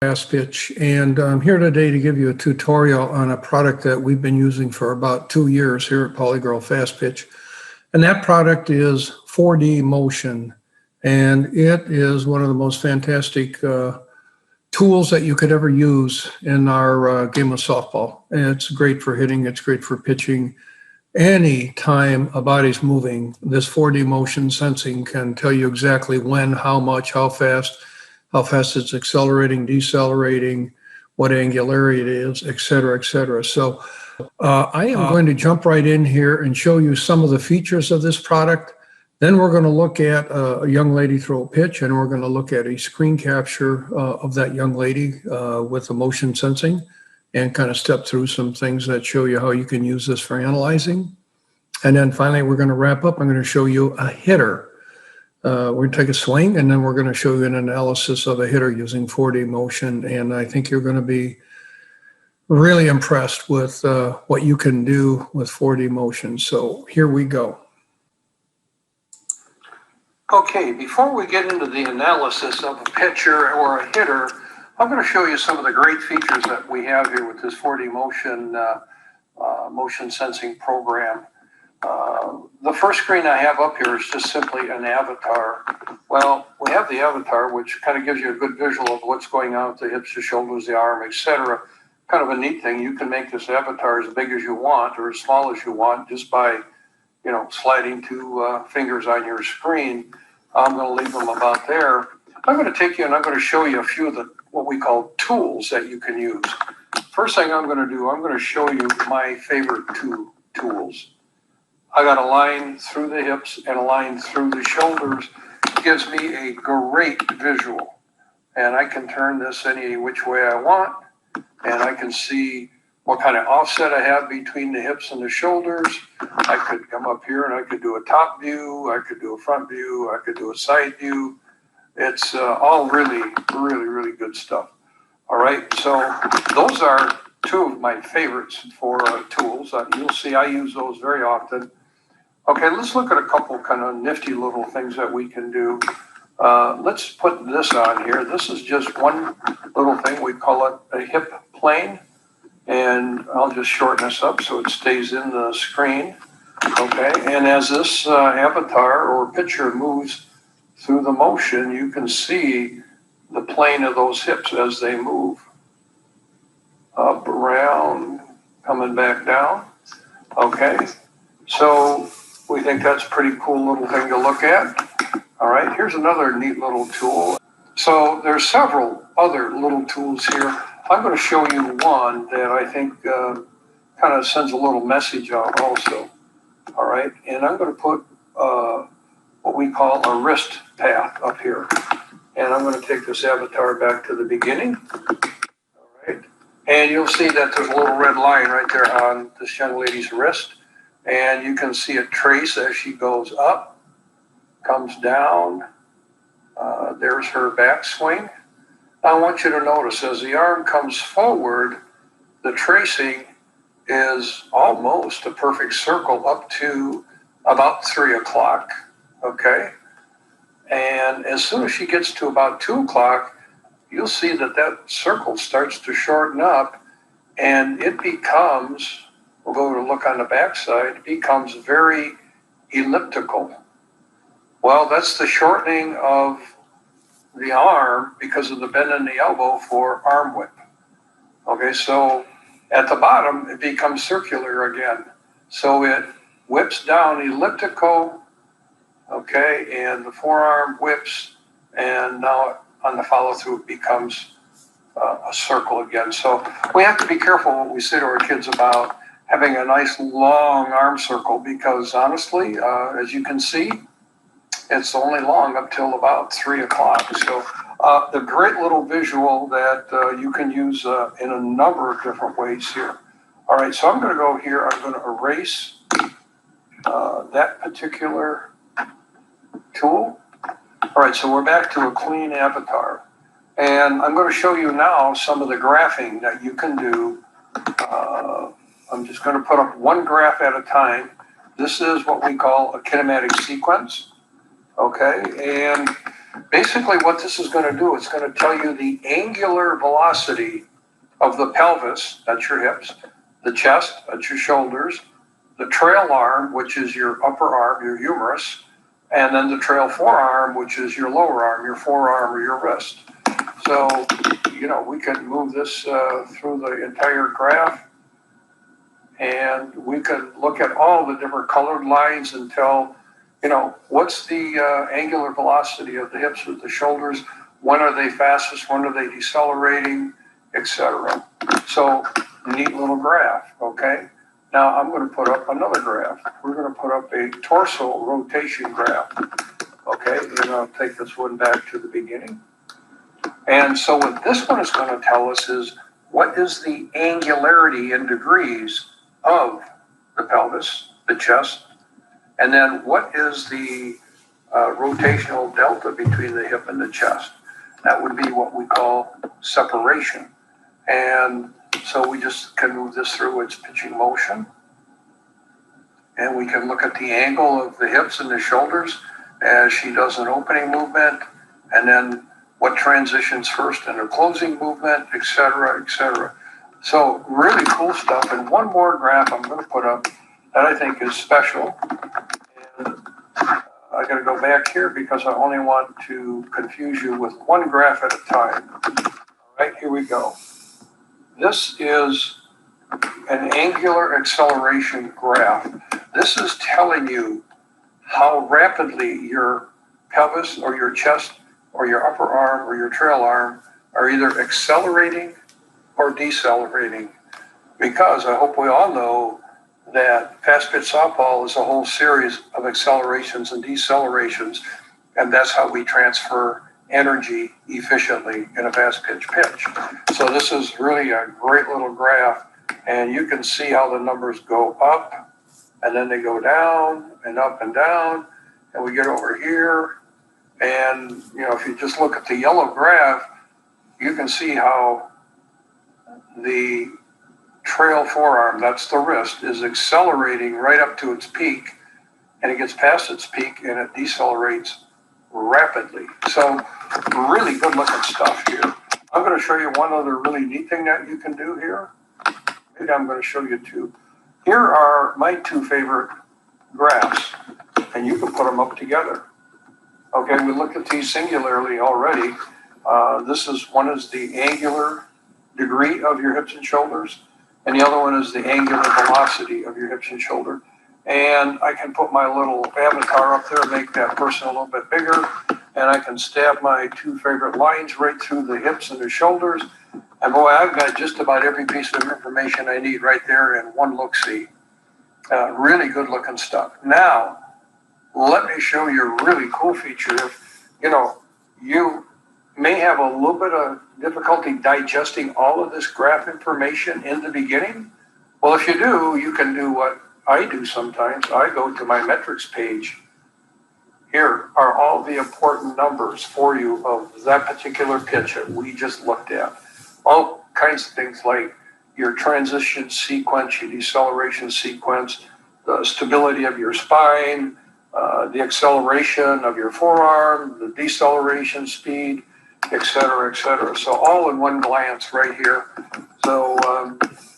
Fast Pitch, and I'm here today to give you a tutorial on a product that we've been using for about 2 years here at Polygirl Fast Pitch. And that product is 4D Motion, and it is one of the most fantastic tools that you could ever use in our game of softball. And it's great for hitting, it's great for pitching. Any time a body's moving, this 4D motion sensing can tell you exactly when, how much, how fast it's accelerating, decelerating, what angularity it is, et cetera, et cetera. So I am going to jump right in here and show you some of the features of this product. Then we're going to look at a young lady throw a pitch, and we're going to look at a screen capture of that young lady with the motion sensing, and kind of step through some things that show you how you can use this for analyzing. And then finally, we're going to wrap up. I'm going to show you a hitter. We're going to take a swing, and then we're going to show you an analysis of a hitter using 4D motion. And I think you're going to be really impressed with what you can do with 4D motion. So here we go. Okay, before we get into the analysis of a pitcher or a hitter, I'm going to show you some of the great features that we have here with this 4D motion motion sensing program. The first screen I have up here is just simply an avatar. Well, we have the avatar, which kind of gives you a good visual of what's going on with the hips, the shoulders, the arm, etc. Kind of a neat thing. You can make this avatar as big as you want or as small as you want just by, sliding two fingers on your screen. I'm going to leave them about there. I'm going to take you and I'm going to show you a few of the what we call tools that you can use. First thing I'm going to do, I'm going to show you my favorite two tools. I got a line through the hips and a line through the shoulders. It gives me a great visual. And I can turn this any which way I want. And I can see what kind of offset I have between the hips and the shoulders. I could come up here and I could do a top view. I could do a front view. I could do a side view. It's all really, really, really good stuff. All right, so those are two of my favorites for tools. You'll see I use those very often. Okay, let's look at a couple kind of nifty little things that we can do. Let's put this on here. This is just one little thing. We call it a hip plane. And I'll just shorten this up so it stays in the screen. Okay, and as this avatar or picture moves through the motion, you can see the plane of those hips as they move. Up, around, coming back down. Okay, so we think that's a pretty cool little thing to look at. All right, here's another neat little tool. So there's several other little tools here. I'm going to show you one that I think kind of sends a little message out also. All right, and I'm going to put what we call a wrist path up here. And I'm going to take this avatar back to the beginning. All right, and you'll see that there's a little red line right there on this young lady's wrist. And you can see it trace as she goes up, comes down. There's her backswing. I want you to notice as the arm comes forward, the tracing is almost a perfect circle up to about 3 o'clock, okay? And as soon as she gets to about 2 o'clock, you'll see that that circle starts to shorten up and it becomes, we'll go to look on the backside, it becomes very elliptical. Well, that's the shortening of the arm because of the bend in the elbow for arm whip. Okay, so at the bottom, it becomes circular again. So it whips down elliptical, okay, and the forearm whips, and now on the follow through, it becomes a circle again. So we have to be careful what we say to our kids about having a nice long arm circle because honestly, as you can see, it's only long up till about 3 o'clock. So the great little visual that you can use in a number of different ways here. All right, so I'm going to go here. I'm going to erase that particular tool. All right, so we're back to a clean avatar. And I'm going to show you now some of the graphing that you can do. I'm just going to put up one graph at a time. This is what we call a kinematic sequence. Okay, and Basically what this is going to do, it's going to tell you the angular velocity of the pelvis, that's your hips, the chest, that's your shoulders, the trail arm, which is your upper arm, your humerus, and then the trail forearm, which is your lower arm, your forearm or your wrist. So, we can move this through the entire graph, and we can look at all the different colored lines and tell, what's the angular velocity of the hips with the shoulders, when are they fastest, when are they decelerating, etc. So, neat little graph, okay? Now I'm going to put up another graph. We're going to put up a torso rotation graph, okay? And I'll take this one back to the beginning. And so what this one is going to tell us is what is the angularity in degrees of the pelvis, the chest, and then what is the rotational delta between the hip and the chest. That would be what we call separation. And so we just can move this through its pitching motion. And we can look at the angle of the hips and the shoulders as she does an opening movement, and then what transitions first in a closing movement, etc., etc. So really cool stuff. And one more graph I'm going to put up that I think is special. And I got to go back here because I only want to confuse you with one graph at a time. All right, here we go. This is an angular acceleration graph. This is telling you how rapidly your pelvis or your chest or your upper arm or your trail arm are either accelerating or decelerating. Because I hope we all know that fast pitch softball is a whole series of accelerations and decelerations, and that's how we transfer energy efficiently in a fast pitch. So this is really a great little graph, and you can see how the numbers go up and then they go down and up and down, and we get over here. And if you just look at the yellow graph, you can see how the trail forearm, that's the wrist, is accelerating right up to its peak, and it gets past its peak and it decelerates rapidly. So really good looking stuff here. I'm going to show you one other really neat thing that you can do here. Maybe I'm going to show you two. Here are my two favorite graphs, and you can put them up together. Okay, we looked at these singularly already. One is the angular degree of your hips and shoulders, and the other one is the angular velocity of your hips and shoulder. And I can put my little avatar up there, make that person a little bit bigger, and I can stab my two favorite lines right through the hips and the shoulders. And boy, I've got just about every piece of information I need right there in one look-see. Really good looking stuff. Now, let me show you a really cool feature. If, you may have a little bit of difficulty digesting all of this graph information in the beginning. Well, if you do, you can do what I do sometimes. I go to my metrics page. Here are all the important numbers for you of that particular pitch that we just looked at. All kinds of things like your transition sequence, your deceleration sequence, the stability of your spine, the acceleration of your forearm, the deceleration speed, et cetera, et cetera. So all in one glance right here. So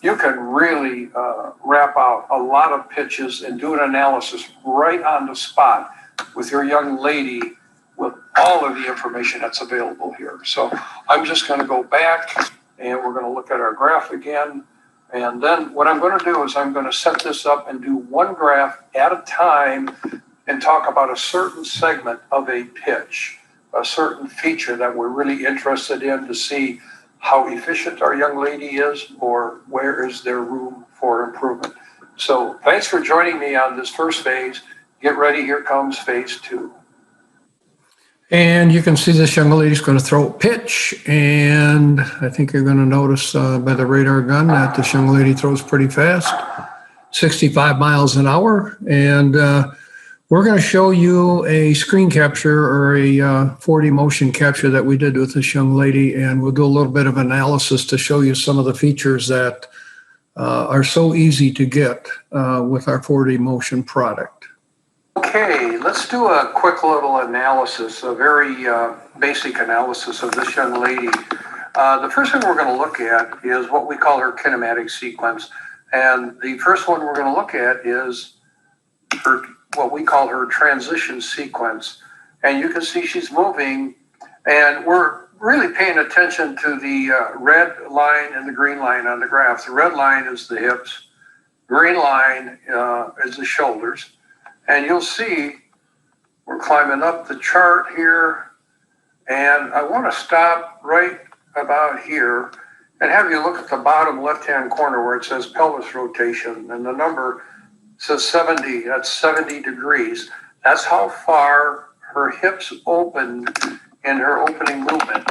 you can really wrap out a lot of pitches and do an analysis right on the spot with your young lady with all of the information that's available here. So I'm just going to go back and we're going to look at our graph again. And then what I'm going to do is I'm going to set this up and do one graph at a time and talk about a certain segment of a pitch, a certain feature that we're really interested in to see how efficient our young lady is or where is there room for improvement. So thanks for joining me on this first phase. Get ready, here comes phase two. And you can see this young lady's going to throw a pitch, and I think you're going to notice by the radar gun that this young lady throws pretty fast, 65 miles an hour. And we're going to show you a screen capture or a 4D motion capture that we did with this young lady, and we'll do a little bit of analysis to show you some of the features that are so easy to get with our 4D motion product. Okay, let's do a quick little analysis, a very basic analysis of this young lady. The first thing we're going to look at is what we call her kinematic sequence. And the first one we're going to look at is her, what we call her transition sequence. And you can see she's moving, and we're really paying attention to the red line and the green line on the graph. The red line is the hips, green line is the shoulders. And you'll see we're climbing up the chart here, and I want to stop right about here and have you look at the bottom left-hand corner where it says pelvis rotation, and the number says 70. That's 70 degrees. That's how far her hips opened in her opening movement.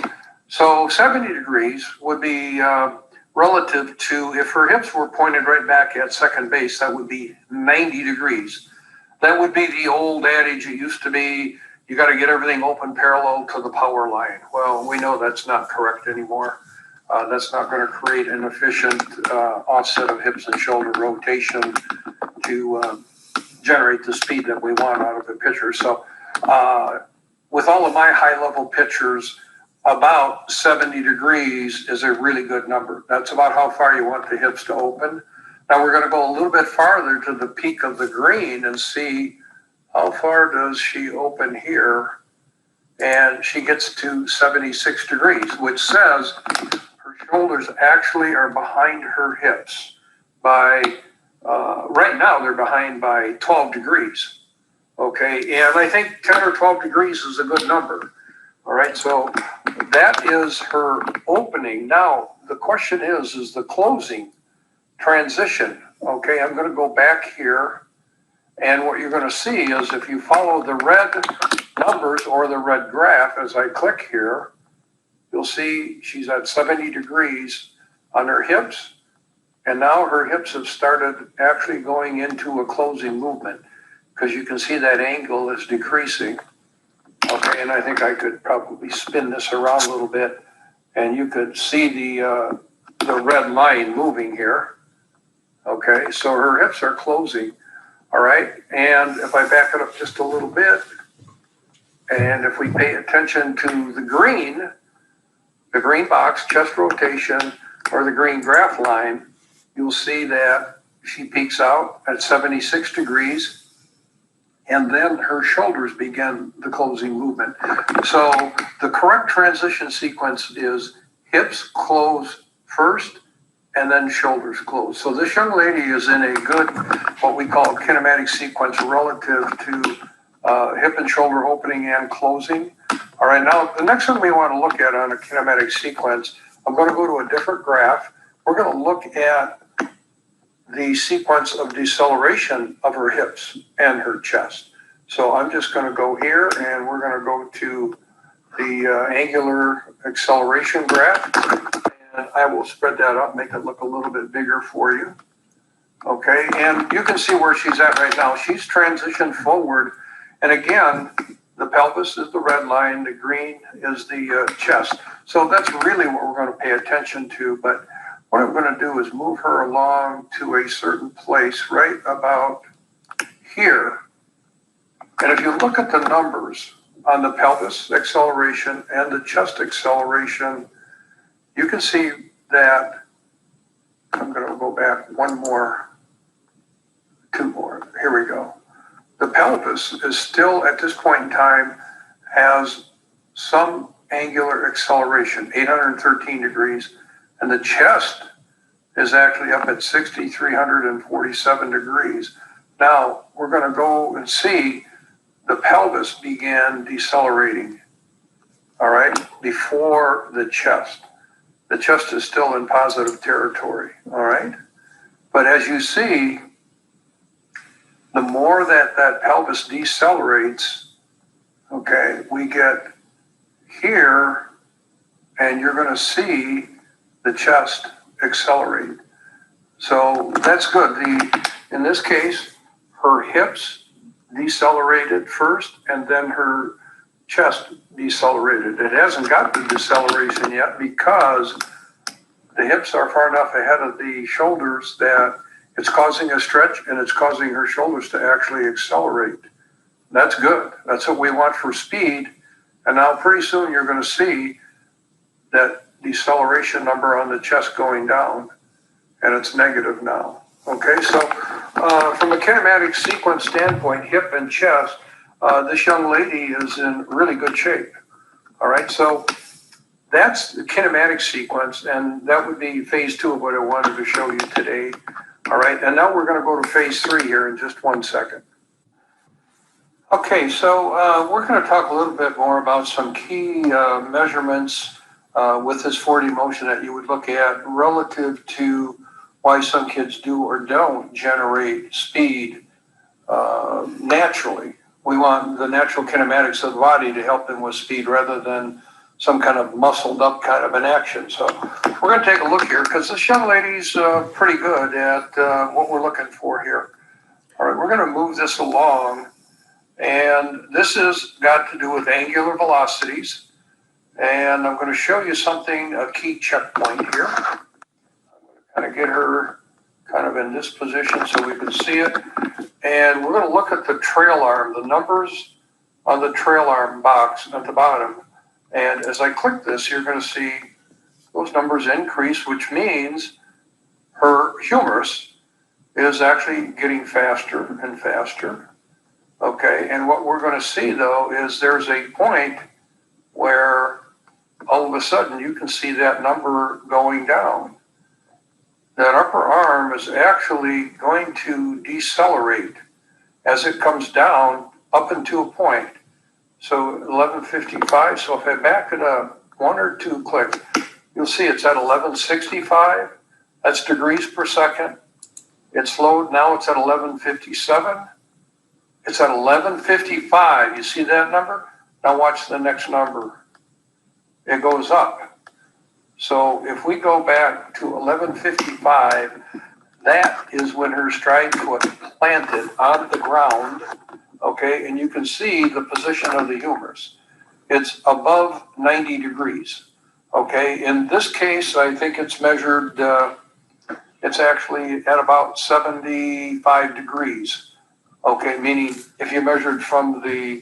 So 70 degrees would be relative to, if her hips were pointed right back at second base, that would be 90 degrees. That would be the old adage. It used to be, you got to get everything open parallel to the power line. Well, we know that's not correct anymore. That's not going to create an efficient offset of hips and shoulder rotation to generate the speed that we want out of a pitcher. So with all of my high-level pitchers, about 70 degrees is a really good number. That's about how far you want the hips to open. Now we're going to go a little bit farther to the peak of the green and see how far does she open here. And she gets to 76 degrees, which says her shoulders actually are behind her hips by, right now they're behind by 12 degrees. Okay, and I think 10 or 12 degrees is a good number. All right, so that is her opening. Now, the question is the closing transition. Okay, I'm going to go back here, and what you're going to see is if you follow the red numbers or the red graph, as I click here, you'll see she's at 70 degrees on her hips, and now her hips have started actually going into a closing movement, because you can see that angle is decreasing. Okay, and I think I could probably spin this around a little bit, and you could see the red line moving here. Okay, so her hips are closing, all right? And if I back it up just a little bit, and if we pay attention to the green box, chest rotation, or the green graph line, you'll see that she peaks out at 76 degrees, and then her shoulders begin the closing movement. So the correct transition sequence is hips close first, and then shoulders close. So this young lady is in a good, what we call kinematic sequence relative to hip and shoulder opening and closing. All right, now the next one we want to look at on a kinematic sequence, I'm going to go to a different graph. We're going to look at the sequence of deceleration of her hips and her chest. So I'm just going to go here, and we're going to go to the angular acceleration graph. And I will spread that up, make it look a little bit bigger for you. Okay, and you can see where she's at right now. She's transitioned forward. And again, the pelvis is the red line, the green is the chest. So that's really what we're going to pay attention to. But what I'm going to do is move her along to a certain place right about here. And if you look at the numbers on the pelvis acceleration and the chest acceleration, you can see that, I'm going to go back two more, here we go. The pelvis is still, at this point in time, has some angular acceleration, 813 degrees, and the chest is actually up at 6,347 degrees. Now, we're going to go and see the pelvis began decelerating, all right, before the chest. The chest is still in positive territory, all right? But as you see, the more that pelvis decelerates, okay, we get here, and you're going to see the chest accelerate. So that's good. In this case, her hips decelerated first, and then her chest decelerated. It hasn't got the deceleration yet because the hips are far enough ahead of the shoulders that it's causing a stretch, and it's causing her shoulders to actually accelerate. That's good. That's what we want for speed. And now pretty soon you're going to see that deceleration number on the chest going down, and it's negative now. Okay, so from a kinematic sequence standpoint, hip and chest, this young lady is in really good shape. All right, so that's the kinematic sequence, and that would be phase 2 of what I wanted to show you today. All right, and now we're going to go to phase 3 here in just 1 second. Okay, so we're going to talk a little bit more about some key measurements with this 4D motion that you would look at relative to why some kids do or don't generate speed naturally. We want the natural kinematics of the body to help them with speed rather than some kind of muscled up kind of an action. So we're going to take a look here because this young lady's pretty good at what we're looking for here. All right, we're going to move this along, and this has got to do with angular velocities. And I'm going to show you something, a key checkpoint here. I'm going to kind of get her kind of in this position so we can see it. And we're going to look at the trail arm, the numbers on the trail arm box at the bottom. And as I click this, you're going to see those numbers increase, which means her humerus is actually getting faster and faster. Okay, and what we're going to see though is there's a point where all of a sudden you can see that number going down. That upper arm is actually going to decelerate as it comes down up into a point. So 1155, so if I back it up 1 or 2 clicks, you'll see it's at 1165. That's degrees per second. It's slowed, now it's at 1157. It's at 1155, you see that number? Now watch the next number. It goes up. So if we go back to 1155, that is when her stride foot planted on the ground, okay, and you can see the position of the humerus. It's above 90 degrees, okay. In this case, I think it's measured, it's actually at about 75 degrees, okay, meaning if you measured from the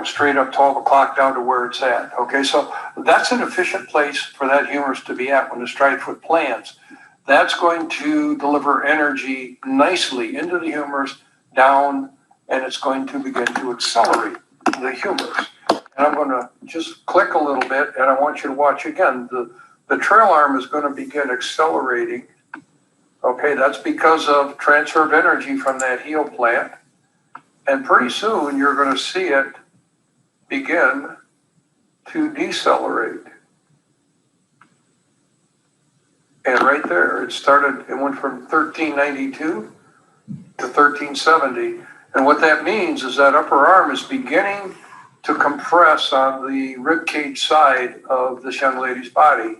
straight up 12 o'clock down to where it's at. Okay, so that's an efficient place for that humerus to be at when the stride foot plants. That's going to deliver energy nicely into the humerus, down, and it's going to begin to accelerate the humerus. And I'm going to just click a little bit, and I want you to watch again. The trail arm is going to begin accelerating. Okay, that's because of transfer of energy from that heel plant. And pretty soon you're going to see it begin to decelerate. And right there, it went from 1392 to 1370. And what that means is that upper arm is beginning to compress on the rib cage side of this young lady's body,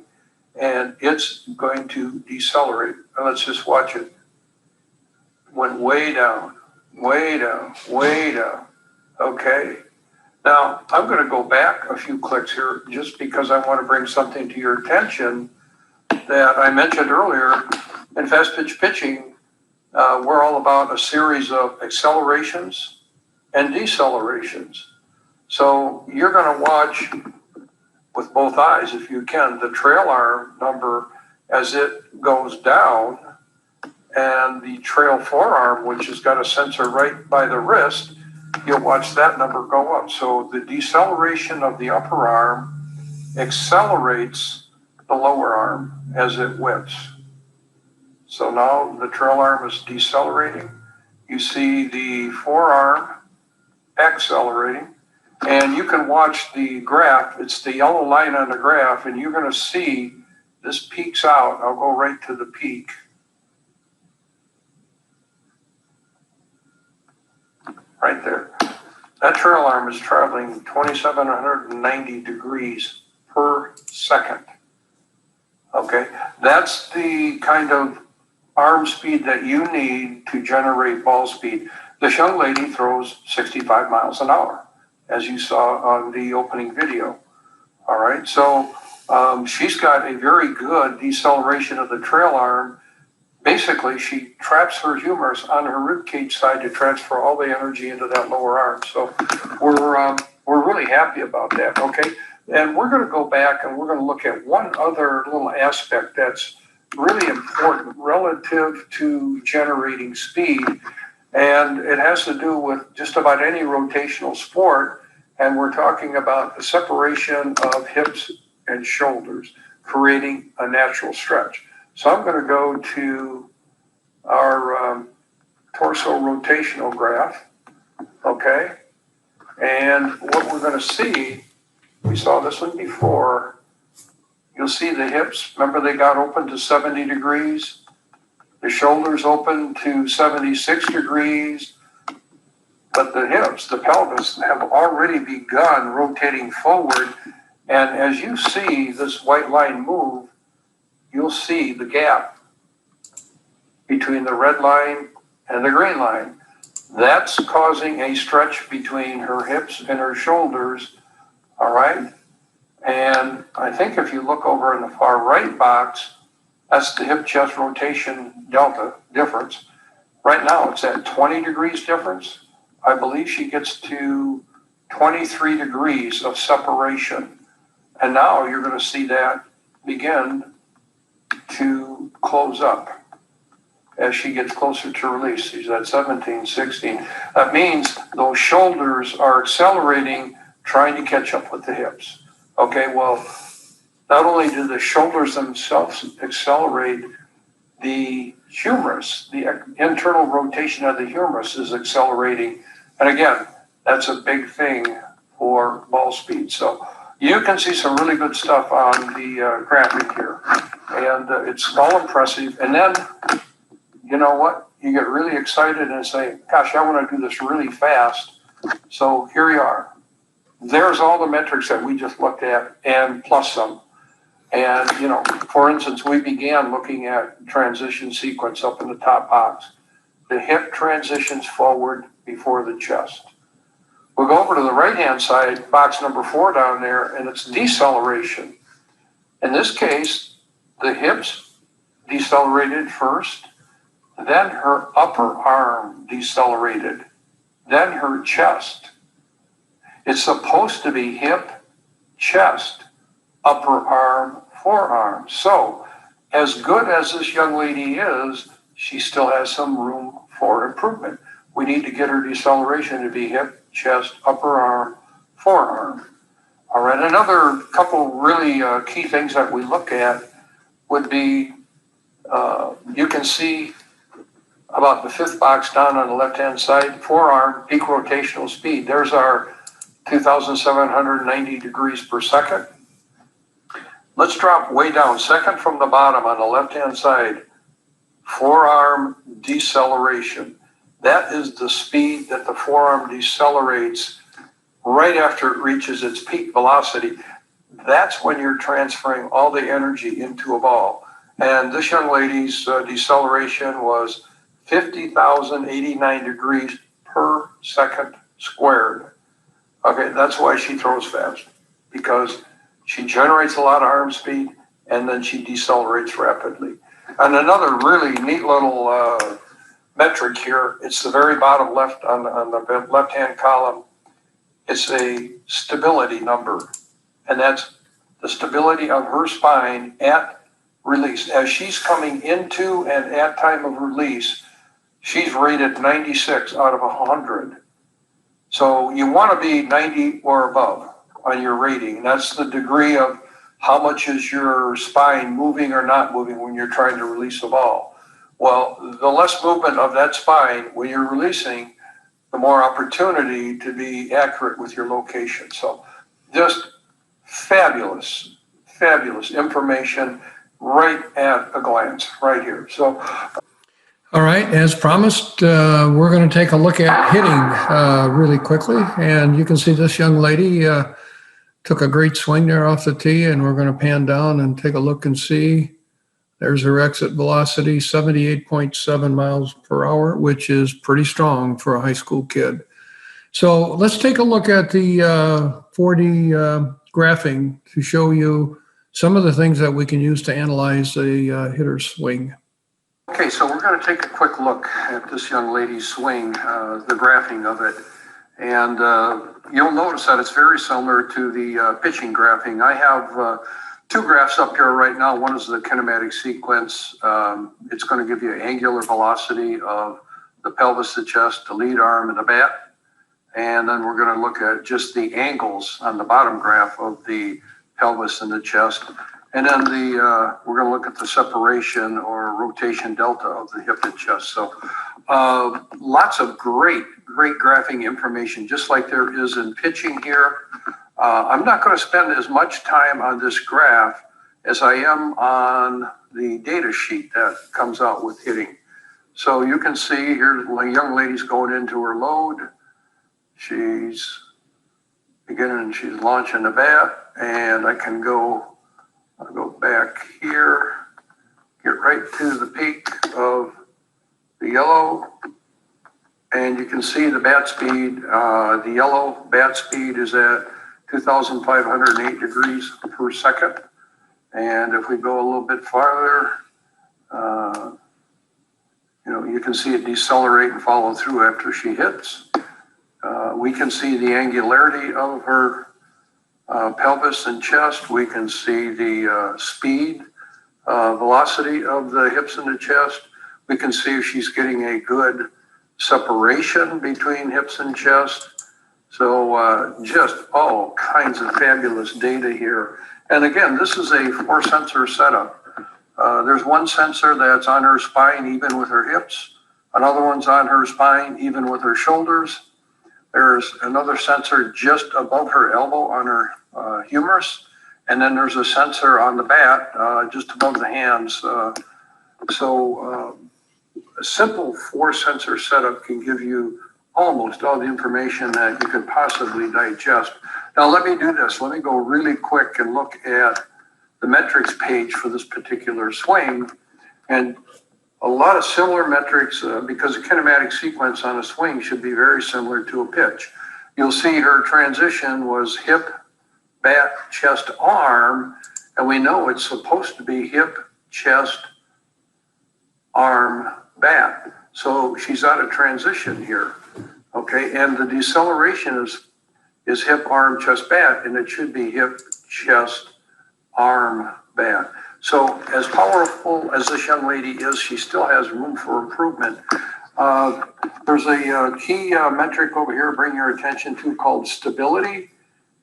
and it's going to decelerate. And let's just watch it. Went way down, way down, way down. Okay. Now, I'm going to go back a few clicks here just because I want to bring something to your attention that I mentioned earlier. In fast pitch pitching, we're all about a series of accelerations and decelerations. So you're going to watch with both eyes, if you can, the trail arm number as it goes down, and the trail forearm, which has got a sensor right by the wrist, you'll watch that number go up. So the deceleration of the upper arm accelerates the lower arm as it whips. So now the trail arm is decelerating. You see the forearm accelerating, and you can watch the graph. It's the yellow line on the graph, and you're going to see this peaks out. I'll go right to the peak. Right there. That trail arm is traveling 2,790 degrees per second. Okay, that's the kind of arm speed that you need to generate ball speed. This young lady throws 65 miles an hour, as you saw on the opening video. All right, so she's got a very good deceleration of the trail arm basically she traps her humerus on her rib cage side to transfer all the energy into that lower arm. So we're really happy about that. Okay, and we're going to go back and we're going to look at one other little aspect that's really important relative to generating speed, and it has to do with just about any rotational sport. And we're talking about the separation of hips and shoulders, creating a natural stretch. So I'm going to go to our torso rotational graph, okay? And what we're going to see, we saw this one before, you'll see the hips, remember they got open to 70 degrees, the shoulders open to 76 degrees, but the hips, the pelvis, have already begun rotating forward. And as you see this white line move, you'll see the gap between the red line and the green line. That's causing a stretch between her hips and her shoulders, all right? And I think if you look over in the far right box, that's the hip chest rotation delta difference. Right now it's at 20 degrees difference. I believe she gets to 23 degrees of separation. And now you're going to see that begin to close up as she gets closer to release. She's at 17, 16. That means those shoulders are accelerating, trying to catch up with the hips. Okay, well, not only do the shoulders themselves accelerate, the humerus, the internal rotation of the humerus is accelerating. And again, that's a big thing for ball speed. So you can see some really good stuff on the graphic here. And it's all impressive. And then, you know what? You get really excited and say, gosh, I want to do this really fast. So here you are. There's all the metrics that we just looked at and plus some. And, you know, for instance, we began looking at transition sequence up in the top box. The hip transitions forward before the chest. We'll go over to the right-hand side, box number 4 down there, and it's deceleration. In this case, the hips decelerated first, then her upper arm decelerated, then her chest. It's supposed to be hip, chest, upper arm, forearm. So, as good as this young lady is, she still has some room for improvement. We need to get her deceleration to be hip, chest, upper arm, forearm. All right, another couple really key things that we look at would be, you can see about the 5th box down on the left-hand side, forearm, peak rotational speed. There's our 2,790 degrees per second. Let's drop way down, second from the bottom on the left-hand side, forearm deceleration. That is the speed that the forearm decelerates right after it reaches its peak velocity. That's when you're transferring all the energy into a ball. And this young lady's deceleration was 50,089 degrees per second squared. Okay, that's why she throws fast, because she generates a lot of arm speed and then she decelerates rapidly. And another really neat little metric here, it's the very bottom left on the left-hand column. It's a stability number, and that's the stability of her spine at release. As she's coming into and at time of release, she's rated 96 out of 100. So you want to be 90 or above on your rating. That's the degree of how much is your spine moving or not moving when you're trying to release a ball. Well, the less movement of that spine when you're releasing, the more opportunity to be accurate with your location. So just fabulous, fabulous information right at a glance right here. So, all right, as promised, we're going to take a look at hitting really quickly. And you can see this young lady took a great swing there off the tee, and we're going to pan down and take a look and see. There's her exit velocity, 78.7 miles per hour, which is pretty strong for a high school kid. So let's take a look at the 4D graphing to show you some of the things that we can use to analyze a hitter's swing. Okay, so we're going to take a quick look at this young lady's swing, the graphing of it. And you'll notice that it's very similar to the pitching graphing. I have two graphs up here right now. One is the kinematic sequence. It's going to give you angular velocity of the pelvis, the chest, the lead arm, and the bat. And then we're going to look at just the angles on the bottom graph of the pelvis and the chest. And then we're going to look at the separation or rotation delta of the hip and chest. So lots of great graphing information, just like there is in pitching here. I'm not going to spend as much time on this graph as I am on the data sheet that comes out with hitting. So you can see here, the young lady's going into her load. She's beginning, she's launching the bat, and I'll go back here, get right to the peak of the yellow, and you can see the bat speed. The yellow bat speed is at 2,508 degrees per second. And if we go a little bit farther, you can see it decelerate and follow through after she hits. We can see the angularity of her pelvis and chest. We can see the speed, velocity of the hips and the chest. We can see if she's getting a good separation between hips and chest. So just all kinds of fabulous data here. And again, this is a 4-sensor setup. There's one sensor that's on her spine, even with her hips. Another one's on her spine, even with her shoulders. There's another sensor just above her elbow on her humerus. And then there's a sensor on the bat just above the hands. A simple 4-sensor setup can give you almost all the information that you could possibly digest. Now let me do this. Let me go really quick and look at the metrics page for this particular swing. And a lot of similar metrics because the kinematic sequence on a swing should be very similar to a pitch. You'll see her transition was hip, bat, chest, arm, and we know it's supposed to be hip, chest, arm, bat. So she's out of transition here, okay? And the deceleration is hip, arm, chest, bat, and it should be hip, chest, arm, bat. So as powerful as this young lady is, she still has room for improvement. There's a key metric over here, bring your attention to, called stability.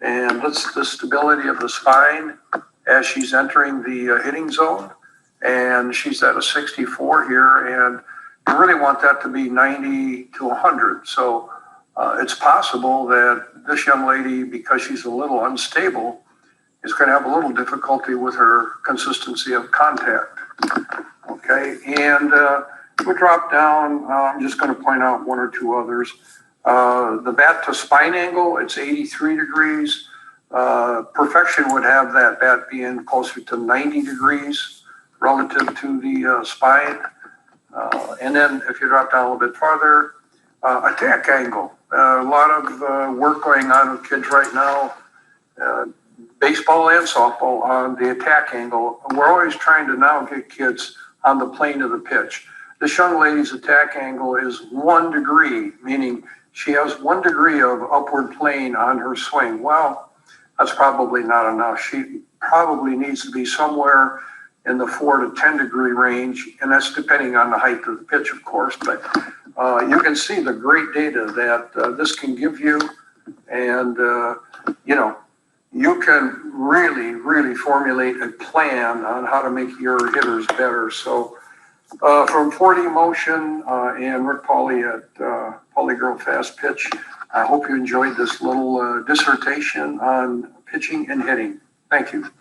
And that's the stability of the spine as she's entering the hitting zone. And she's at a 64 here, and you really want that to be 90 to 100. So it's possible that this young lady, because she's a little unstable, is going to have a little difficulty with her consistency of contact. Okay, and we drop down. I'm just going to point out one or two others. The bat to spine angle, it's 83 degrees. Perfection would have that bat being closer to 90 degrees relative to the spine. And then if you drop down a little bit farther, attack angle. A lot of work going on with kids right now, baseball and softball, on the attack angle. We're always trying to now get kids on the plane of the pitch. This young lady's attack angle is 1 degree, meaning she has 1 degree of upward plane on her swing. Well, that's probably not enough. She probably needs to be somewhere in the 4 to 10 degree range, and that's depending on the height of the pitch, of course. But you can see the great data that this can give you, and you can really formulate a plan on how to make your hitters better. So from 4D Motion and Rick Pauly at Pauly Fast Pitch, I hope you enjoyed this little dissertation on pitching and hitting. Thank you.